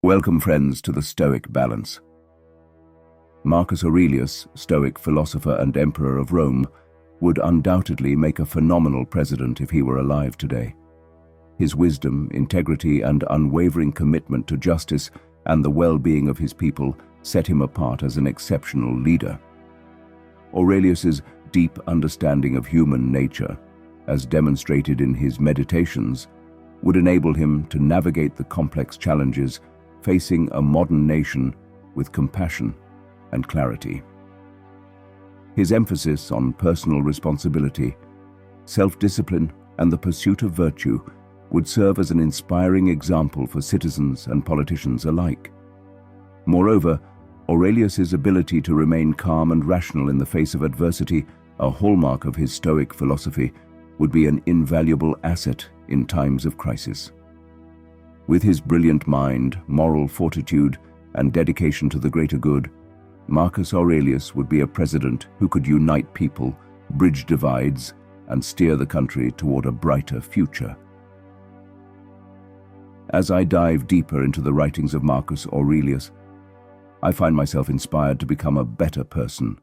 Welcome, friends, to the Stoic Balance. Marcus Aurelius, Stoic philosopher and emperor of Rome, would undoubtedly make a phenomenal president if he were alive today. His wisdom, integrity, and unwavering commitment to justice and the well-being of his people set him apart as an exceptional leader. Aurelius's deep understanding of human nature, as demonstrated in his meditations, would enable him to navigate the complex challenges facing a modern nation with compassion and clarity. His emphasis on personal responsibility, self-discipline, and the pursuit of virtue would serve as an inspiring example for citizens and politicians alike. Moreover, Aurelius's ability to remain calm and rational in the face of adversity, a hallmark of his Stoic philosophy, would be an invaluable asset in times of crisis. With his brilliant mind, moral fortitude, and dedication to the greater good, Marcus Aurelius would be a president who could unite people, bridge divides, and steer the country toward a brighter future. As I dive deeper into the writings of Marcus Aurelius, I find myself inspired to become a better person.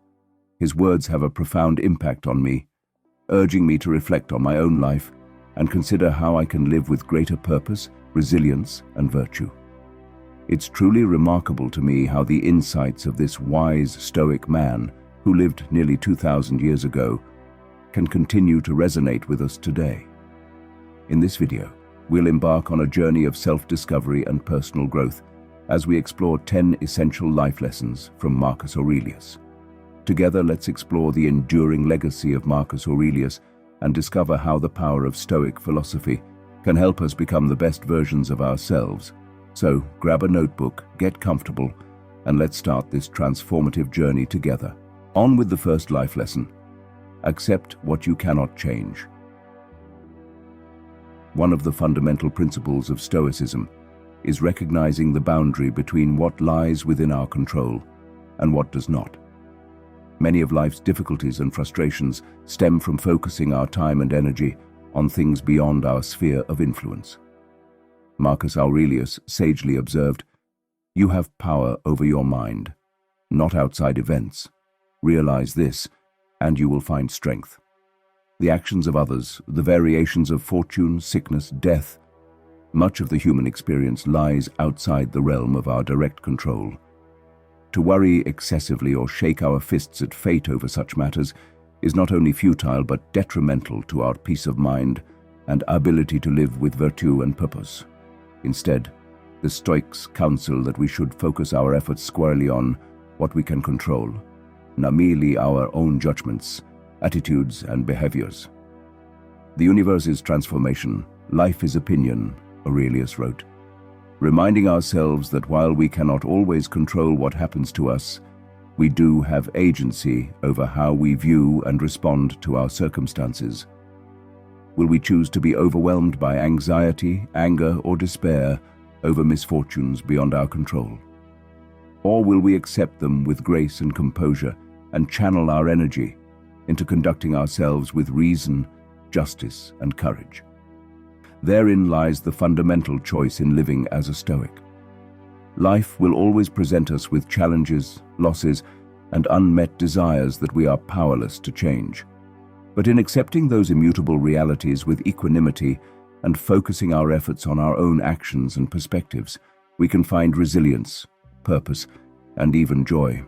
His words have a profound impact on me, urging me to reflect on my own life and consider how I can live with greater purpose, resilience, and virtue. It's truly remarkable to me how the insights of this wise Stoic man, who lived nearly 2,000 years ago, can continue to resonate with us today. In this video, we'll embark on a journey of self-discovery and personal growth as we explore 10 essential life lessons from Marcus Aurelius. Together, let's explore the enduring legacy of Marcus Aurelius and discover how the power of Stoic philosophy can help us become the best versions of ourselves. So, grab a notebook, get comfortable, and let's start this transformative journey together. On with the first life lesson. Accept what you cannot change. One of the fundamental principles of Stoicism is recognizing the boundary between what lies within our control and what does not. Many of life's difficulties and frustrations stem from focusing our time and energy on things beyond our sphere of influence. Marcus Aurelius sagely observed, "You have power over your mind, not outside events. Realize this, and you will find strength." The actions of others, the variations of fortune, sickness, death, much of the human experience lies outside the realm of our direct control. To worry excessively or shake our fists at fate over such matters is not only futile but detrimental to our peace of mind and ability to live with virtue and purpose. Instead, the Stoics counsel that we should focus our efforts squarely on what we can control, namely our own judgments, attitudes, and behaviors. "The universe is transformation, life is opinion," Aurelius wrote, reminding ourselves that while we cannot always control what happens to us, we do have agency over how we view and respond to our circumstances. Will we choose to be overwhelmed by anxiety, anger, or despair over misfortunes beyond our control? Or will we accept them with grace and composure and channel our energy into conducting ourselves with reason, justice, and courage? Therein lies the fundamental choice in living as a Stoic. Life will always present us with challenges, losses, and unmet desires that we are powerless to change. But in accepting those immutable realities with equanimity and focusing our efforts on our own actions and perspectives, we can find resilience, purpose, and even joy.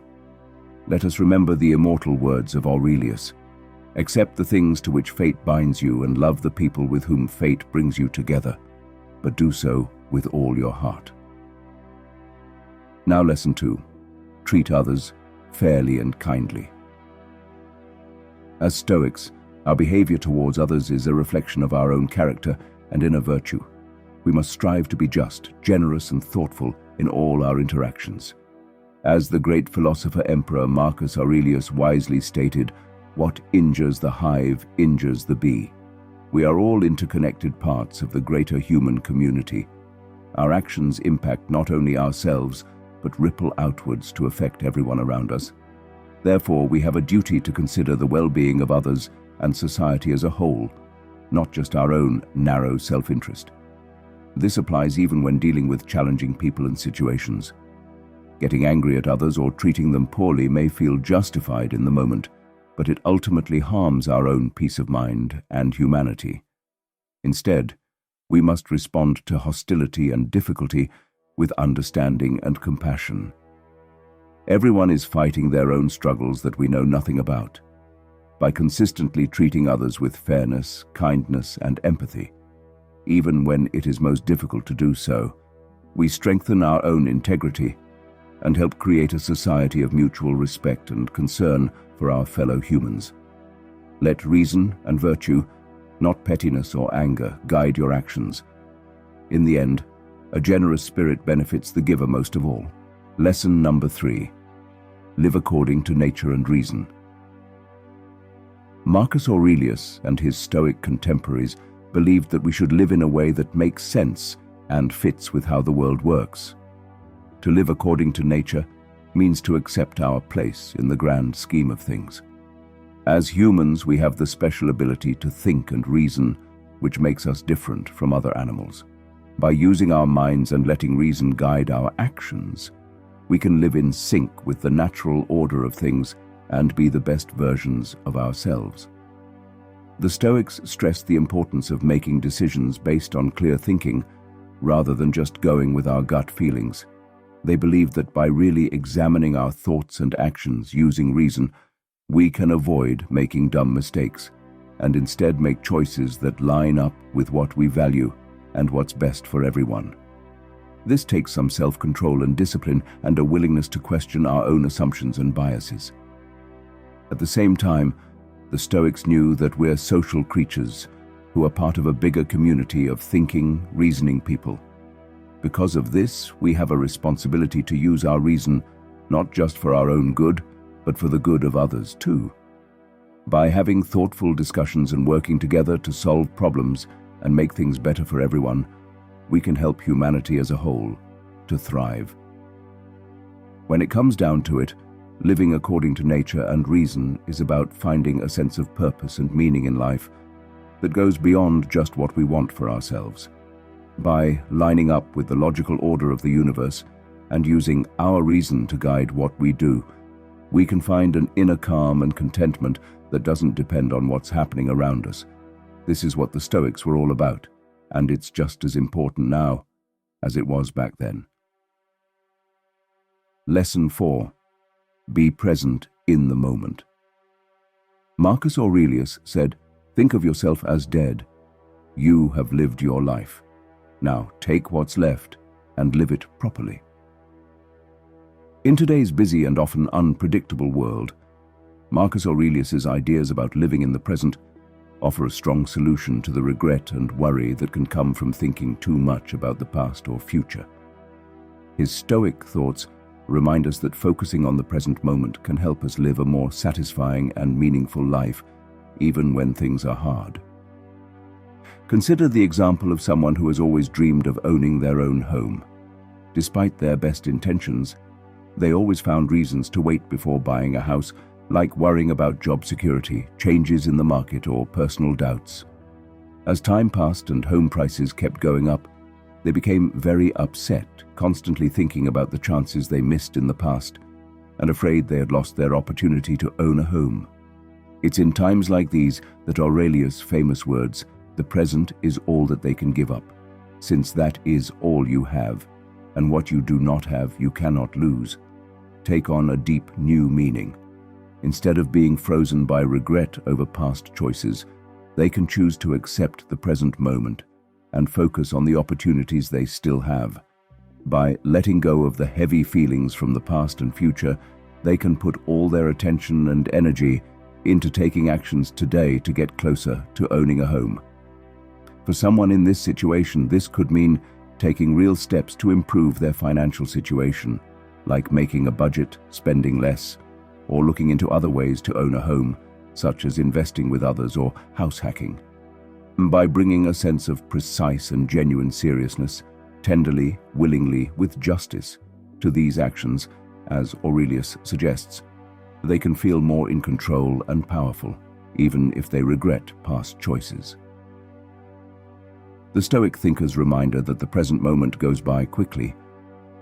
Let us remember the immortal words of Aurelius: "Accept the things to which fate binds you and love the people with whom fate brings you together, but do so with all your heart." Now, lesson 2. Treat others fairly and kindly. As Stoics, our behavior towards others is a reflection of our own character and inner virtue. We must strive to be just, generous, and thoughtful in all our interactions. As the great philosopher-emperor Marcus Aurelius wisely stated, "What injures the hive injures the bee." We are all interconnected parts of the greater human community. Our actions impact not only ourselves, but ripple outwards to affect everyone around us. Therefore, we have a duty to consider the well-being of others and society as a whole, not just our own narrow self-interest. This applies even when dealing with challenging people and situations. Getting angry at others or treating them poorly may feel justified in the moment, but it ultimately harms our own peace of mind and humanity. Instead, we must respond to hostility and difficulty with understanding and compassion. Everyone is fighting their own struggles that we know nothing about. By consistently treating others with fairness, kindness, and empathy, even when it is most difficult to do so, we strengthen our own integrity and help create a society of mutual respect and concern for our fellow humans. Let reason and virtue, not pettiness or anger, guide your actions. In the end, a generous spirit benefits the giver most of all. Lesson number 3. Live according to nature and reason. Marcus Aurelius and his Stoic contemporaries believed that we should live in a way that makes sense and fits with how the world works. To live according to nature means to accept our place in the grand scheme of things. As humans, we have the special ability to think and reason, which makes us different from other animals. By using our minds and letting reason guide our actions, we can live in sync with the natural order of things and be the best versions of ourselves. The Stoics stressed the importance of making decisions based on clear thinking rather than just going with our gut feelings. They believed that by really examining our thoughts and actions using reason, we can avoid making dumb mistakes and instead make choices that line up with what we value and what's best for everyone. This takes some self-control and discipline and a willingness to question our own assumptions and biases. At the same time, the Stoics knew that we're social creatures who are part of a bigger community of thinking, reasoning people. Because of this, we have a responsibility to use our reason not just for our own good, but for the good of others too. By having thoughtful discussions and working together to solve problems and make things better for everyone, we can help humanity as a whole to thrive. When it comes down to it, living according to nature and reason is about finding a sense of purpose and meaning in life that goes beyond just what we want for ourselves. By lining up with the logical order of the universe and using our reason to guide what we do, we can find an inner calm and contentment that doesn't depend on what's happening around us. This is what the Stoics were all about, and it's just as important now as it was back then. Lesson 4. Be present in the moment. Marcus Aurelius said, "Think of yourself as dead. You have lived your life. Now take what's left and live it properly." In today's busy and often unpredictable world, Marcus Aurelius's ideas about living in the present offer a strong solution to the regret and worry that can come from thinking too much about the past or future. His Stoic thoughts remind us that focusing on the present moment can help us live a more satisfying and meaningful life, even when things are hard. Consider the example of someone who has always dreamed of owning their own home. Despite their best intentions, they always found reasons to wait before buying a house, like worrying about job security, changes in the market, or personal doubts. As time passed and home prices kept going up, they became very upset, constantly thinking about the chances they missed in the past and afraid they had lost their opportunity to own a home. It's in times like these that Aurelius' famous words, "The present is all that they can give up, since that is all you have, and what you do not have you cannot lose," take on a deep new meaning. Instead of being frozen by regret over past choices, they can choose to accept the present moment and focus on the opportunities they still have. By letting go of the heavy feelings from the past and future, they can put all their attention and energy into taking actions today to get closer to owning a home. For someone in this situation, this could mean taking real steps to improve their financial situation, like making a budget, spending less, or looking into other ways to own a home, such as investing with others or house hacking. By bringing a sense of precise and genuine seriousness, tenderly, willingly, with justice, to these actions, as Aurelius suggests, they can feel more in control and powerful, even if they regret past choices. The Stoic thinker's reminder that the present moment goes by quickly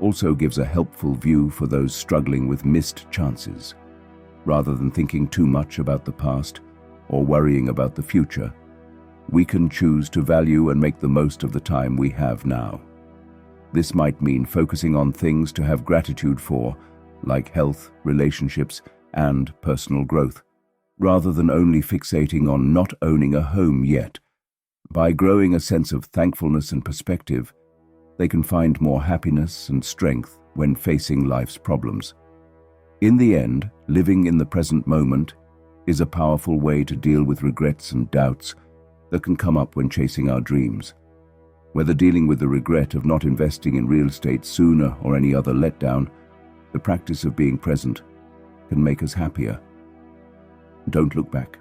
also gives a helpful view for those struggling with missed chances. Rather than thinking too much about the past or worrying about the future, we can choose to value and make the most of the time we have now. This might mean focusing on things to have gratitude for, like health, relationships, and personal growth, rather than only fixating on not owning a home yet. By growing a sense of thankfulness and perspective, they can find more happiness and strength when facing life's problems. In the end, living in the present moment is a powerful way to deal with regrets and doubts that can come up when chasing our dreams. Whether dealing with the regret of not investing in real estate sooner or any other letdown, the practice of being present can make us happier. Don't look back,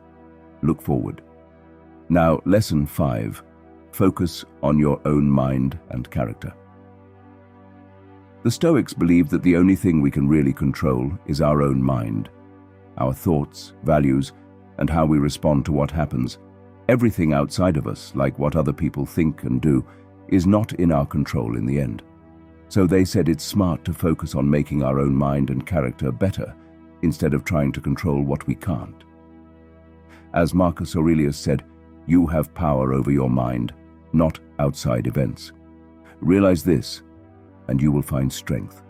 look forward. Now, lesson 5, focus on your own mind and character. The Stoics believe that the only thing we can really control is our own mind, our thoughts, values, and how we respond to what happens. Everything outside of us, like what other people think and do, is not in our control in the end. So they said it's smart to focus on making our own mind and character better, instead of trying to control what we can't. As Marcus Aurelius said, you have power over your mind, not outside events. Realize this, and you will find strength.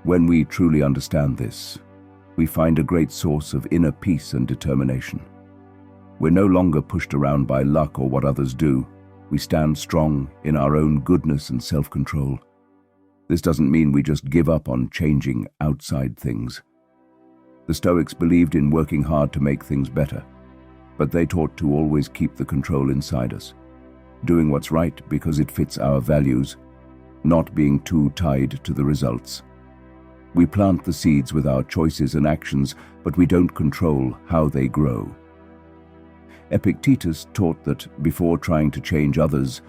When we truly understand this, we find a great source of inner peace and determination. We're no longer pushed around by luck or what others do. We stand strong in our own goodness and self-control. This doesn't mean we just give up on changing outside things. The Stoics believed in working hard to make things better, but they taught to always keep the control inside us, doing what's right because it fits our values, not being too tied to the results. We plant the seeds with our choices and actions, but we don't control how they grow. Epictetus taught that before trying to change others,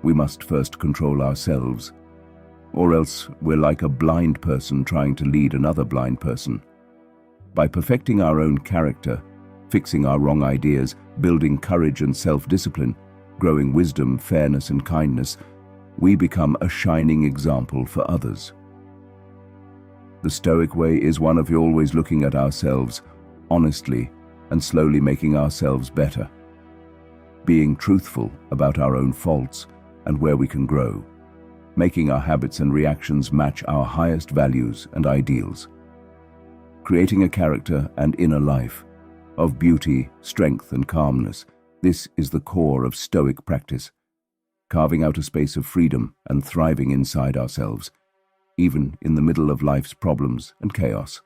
we must first control ourselves, or else we're like a blind person trying to lead another blind person. By perfecting our own character, fixing our wrong ideas, building courage and self-discipline, growing wisdom, fairness, and kindness, we become a shining example for others. The Stoic way is one of always looking at ourselves honestly and slowly making ourselves better, being truthful about our own faults and where we can grow, making our habits and reactions match our highest values and ideals, creating a character and inner life of beauty, strength, and calmness. This is the core of Stoic practice, carving out a space of freedom and thriving inside ourselves, even in the middle of life's problems and chaos.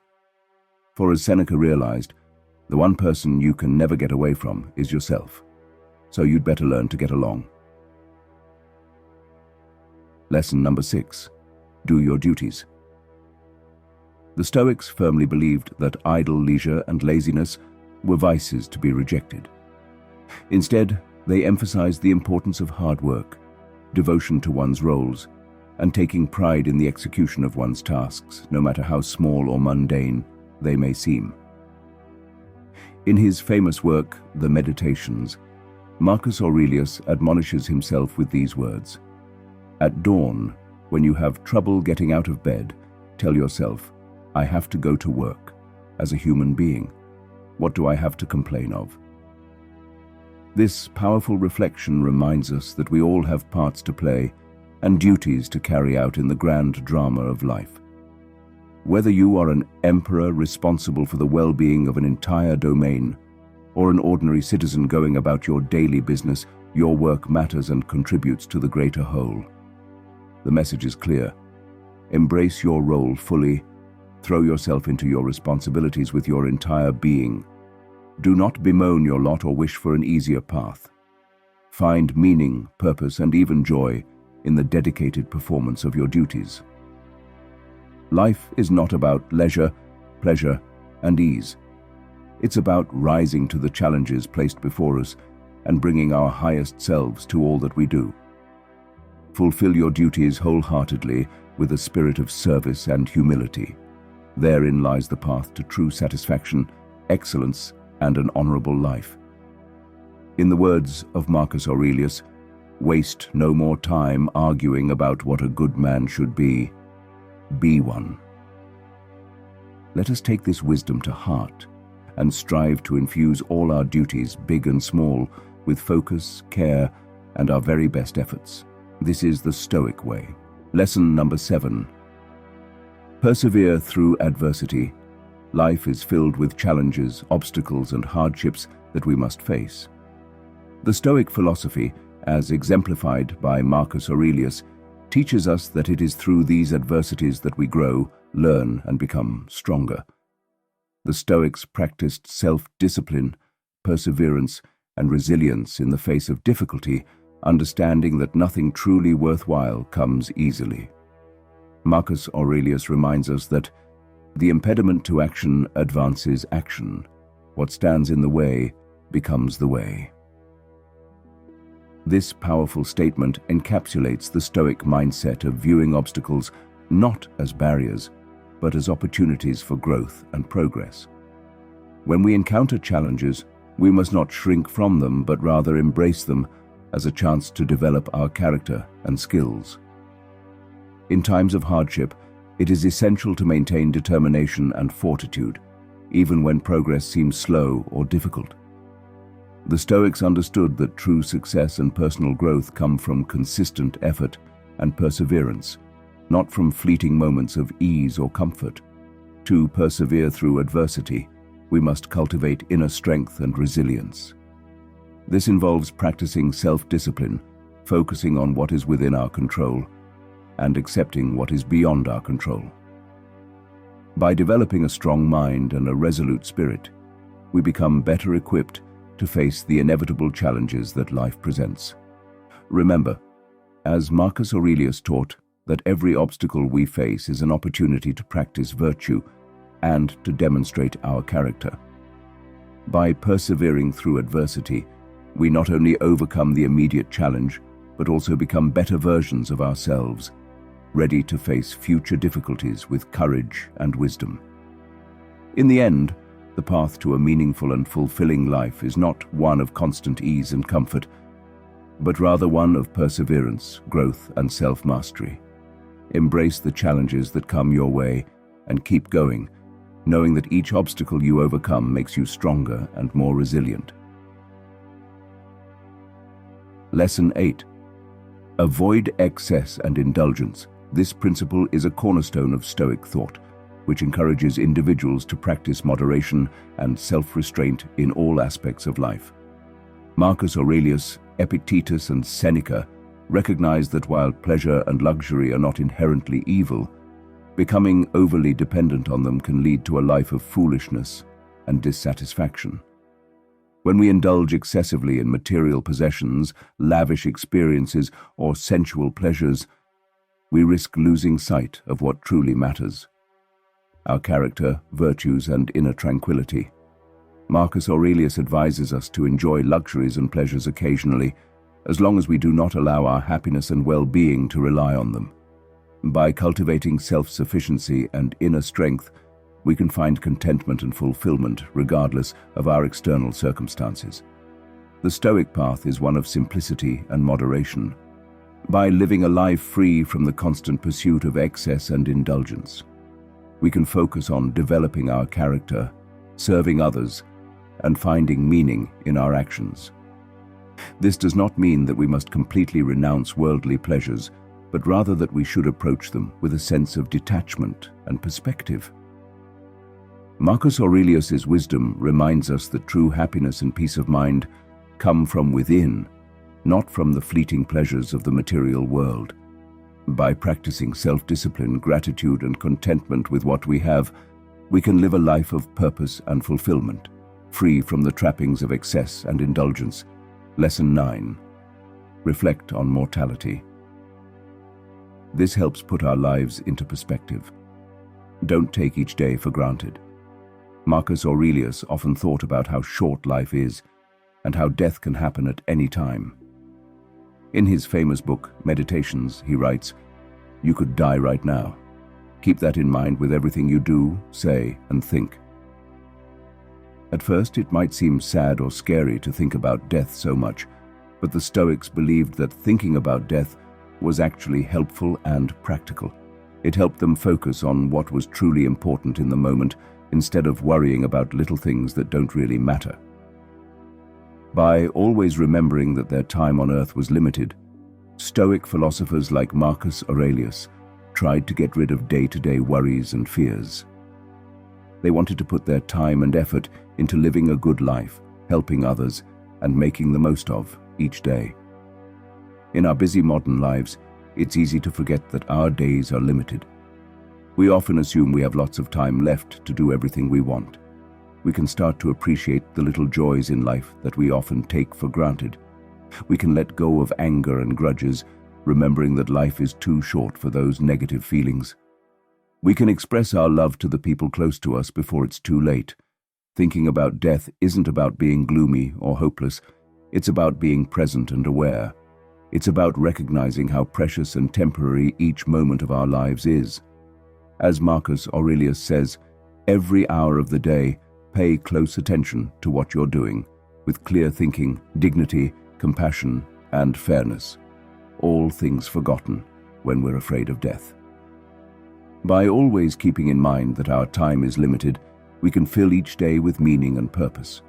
For as Seneca realized, the one person you can never get away from is yourself, so you'd better learn to get along. Lesson number 6, do your duties. The Stoics firmly believed that idle leisure and laziness were vices to be rejected. Instead, they emphasized the importance of hard work, devotion to one's roles, and taking pride in the execution of one's tasks, no matter how small or mundane they may seem. In his famous work, The Meditations, Marcus Aurelius admonishes himself with these words: "At dawn, when you have trouble getting out of bed, tell yourself, I have to go to work. As a human being, what do I have to complain of?" This powerful reflection reminds us that we all have parts to play and duties to carry out in the grand drama of life. Whether you are an emperor responsible for the well-being of an entire domain, or an ordinary citizen going about your daily business, your work matters and contributes to the greater whole. The message is clear. Embrace your role fully. Throw yourself into your responsibilities with your entire being. Do not bemoan your lot or wish for an easier path. Find meaning, purpose, and even joy in the dedicated performance of your duties. Life is not about leisure, pleasure, and ease. It's about rising to the challenges placed before us and bringing our highest selves to all that we do. Fulfill your duties wholeheartedly with a spirit of service and humility. Therein lies the path to true satisfaction, excellence, and an honorable life. In the words of Marcus Aurelius, Waste no more time arguing about what a good man should be. Be one. Let us take this wisdom to heart and strive to infuse all our duties, big and small, with focus, care, and our very best efforts. This is the Stoic way. Lesson number 7. Persevere through adversity. Life is filled with challenges, obstacles, and hardships that we must face. The Stoic philosophy, as exemplified by Marcus Aurelius, teaches us that it is through these adversities that we grow, learn, and become stronger. The Stoics practiced self-discipline, perseverance, and resilience in the face of difficulty, understanding that nothing truly worthwhile comes easily. Marcus Aurelius reminds us that the impediment to action advances action. What stands in the way becomes the way. This powerful statement encapsulates the Stoic mindset of viewing obstacles not as barriers, but as opportunities for growth and progress. When we encounter challenges, we must not shrink from them, but rather embrace them as a chance to develop our character and skills. In times of hardship, it is essential to maintain determination and fortitude, even when progress seems slow or difficult. The Stoics understood that true success and personal growth come from consistent effort and perseverance, not from fleeting moments of ease or comfort. To persevere through adversity, we must cultivate inner strength and resilience. This involves practicing self-discipline, focusing on what is within our control, and accepting what is beyond our control. By developing a strong mind and a resolute spirit, we become better equipped to face the inevitable challenges that life presents. Remember, as Marcus Aurelius taught, that every obstacle we face is an opportunity to practice virtue and to demonstrate our character. By persevering through adversity, we not only overcome the immediate challenge, but also become better versions of ourselves, ready to face future difficulties with courage and wisdom. In the end, the path to a meaningful and fulfilling life is not one of constant ease and comfort, but rather one of perseverance, growth, and self-mastery. Embrace the challenges that come your way and keep going, knowing that each obstacle you overcome makes you stronger and more resilient. Lesson 8. Avoid excess and indulgence. This principle is a cornerstone of Stoic thought, which encourages individuals to practice moderation and self-restraint in all aspects of life. Marcus Aurelius, Epictetus, and Seneca recognized that while pleasure and luxury are not inherently evil, becoming overly dependent on them can lead to a life of foolishness and dissatisfaction. When we indulge excessively in material possessions, lavish experiences, or sensual pleasures, we risk losing sight of what truly matters: our character, virtues, and inner tranquility. Marcus Aurelius advises us to enjoy luxuries and pleasures occasionally, as long as we do not allow our happiness and well-being to rely on them. By cultivating self-sufficiency and inner strength, we can find contentment and fulfillment regardless of our external circumstances. The Stoic path is one of simplicity and moderation. By living a life free from the constant pursuit of excess and indulgence, we can focus on developing our character, serving others, and finding meaning in our actions. This does not mean that we must completely renounce worldly pleasures, but rather that we should approach them with a sense of detachment and perspective. Marcus Aurelius's wisdom reminds us that true happiness and peace of mind come from within, not from the fleeting pleasures of the material world. By practicing self-discipline, gratitude, and contentment with what we have, we can live a life of purpose and fulfillment, free from the trappings of excess and indulgence. Lesson 9. Reflect on mortality. This helps put our lives into perspective. Don't take each day for granted. Marcus Aurelius often thought about how short life is and how death can happen at any time. In his famous book, Meditations, he writes, "You could die right now. Keep that in mind with everything you do, say, and think." At first, it might seem sad or scary to think about death so much, But the Stoics believed that thinking about death was actually helpful and practical. It helped them focus on what was truly important in the moment instead of worrying about little things that don't really matter. By always remembering that their time on earth was limited, Stoic philosophers like Marcus Aurelius tried to get rid of day-to-day worries and fears. They wanted to put their time and effort into living a good life, helping others, and making the most of each day. In our busy modern lives, it's easy to forget that our days are limited. We often assume we have lots of time left to do everything we want. We can start to appreciate the little joys in life that we often take for granted. We can let go of anger and grudges, remembering that life is too short for those negative feelings. We can express our love to the people close to us before it's too late. Thinking about death isn't about being gloomy or hopeless. It's about being present and aware. It's about recognizing how precious and temporary each moment of our lives is. As Marcus Aurelius says, every hour of the day, pay close attention to what you're doing, with clear thinking, dignity, compassion, and fairness. All things forgotten when we're afraid of death. By always keeping in mind that our time is limited, we can fill each day with meaning and purpose.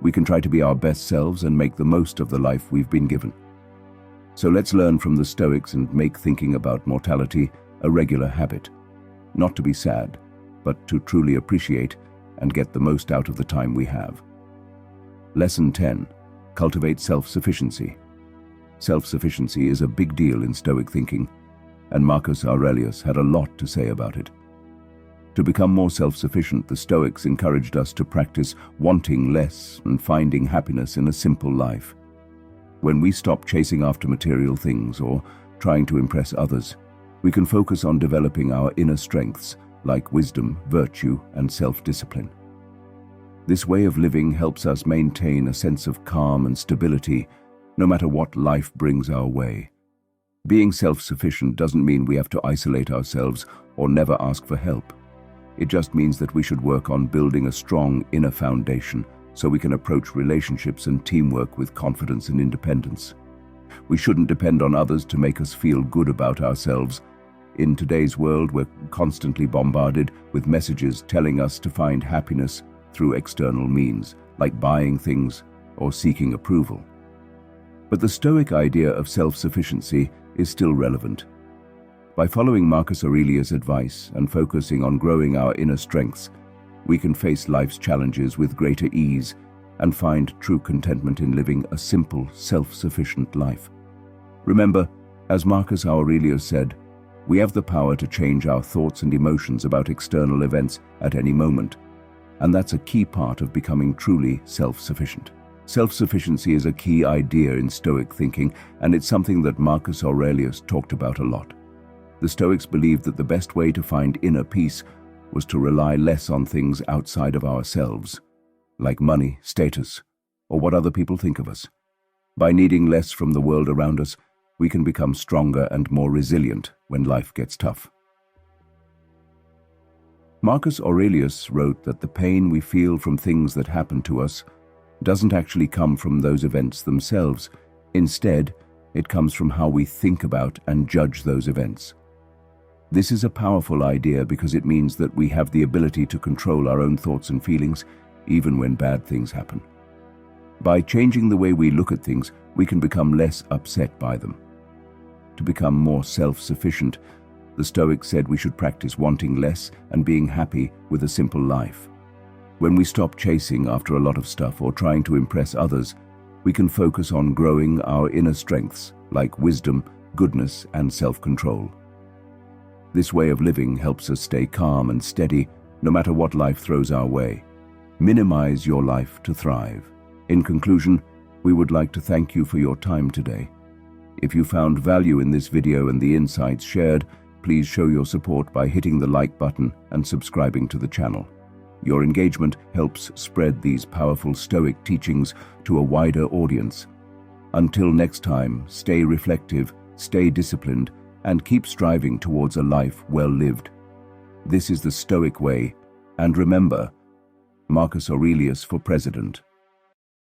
We can try to be our best selves and make the most of the life we've been given. So let's learn from the Stoics and make thinking about mortality a regular habit. Not to be sad, but to truly appreciate and get the most out of the time we have. Lesson 10. Cultivate self-sufficiency. Self-sufficiency is a big deal in Stoic thinking, and Marcus Aurelius had a lot to say about it. To become more self-sufficient, the Stoics encouraged us to practice wanting less and finding happiness in a simple life. When we stop chasing after material things or trying to impress others, we can focus on developing our inner strengths like wisdom, virtue, and self-discipline. This way of living helps us maintain a sense of calm and stability no matter what life brings our way. Being self-sufficient doesn't mean we have to isolate ourselves or never ask for help. It just means that we should work on building a strong inner foundation so we can approach relationships and teamwork with confidence and independence. We shouldn't depend on others to make us feel good about ourselves. In today's world, we're constantly bombarded with messages telling us to find happiness through external means, like buying things or seeking approval. But the Stoic idea of self-sufficiency is still relevant. By following Marcus Aurelius' advice and focusing on growing our inner strengths, we can face life's challenges with greater ease and find true contentment in living a simple, self-sufficient life. Remember, as Marcus Aurelius said, we have the power to change our thoughts and emotions about external events at any moment, and that's a key part of becoming truly self-sufficient. Self-sufficiency is a key idea in Stoic thinking, and it's something that Marcus Aurelius talked about a lot. The Stoics believed that the best way to find inner peace was to rely less on things outside of ourselves, like money, status, or what other people think of us. By needing less from the world around us, we can become stronger and more resilient when life gets tough. Marcus Aurelius wrote that the pain we feel from things that happen to us doesn't actually come from those events themselves. Instead, it comes from how we think about and judge those events. This is a powerful idea because it means that we have the ability to control our own thoughts and feelings, even when bad things happen. By changing the way we look at things, we can become less upset by them. To become more self-sufficient, the Stoics said we should practice wanting less and being happy with a simple life. When we stop chasing after a lot of stuff or trying to impress others, we can focus on growing our inner strengths like wisdom, goodness, and self-control. This way of living helps us stay calm and steady no matter what life throws our way. Minimize your life to thrive. In conclusion, we would like to thank you for your time today. If you found value in this video and the insights shared, please show your support by hitting the like button and subscribing to the channel. Your engagement helps spread these powerful Stoic teachings to a wider audience. Until next time, stay reflective, stay disciplined, and keep striving towards a life well lived. This is the Stoic way, and remember, Marcus Aurelius for President.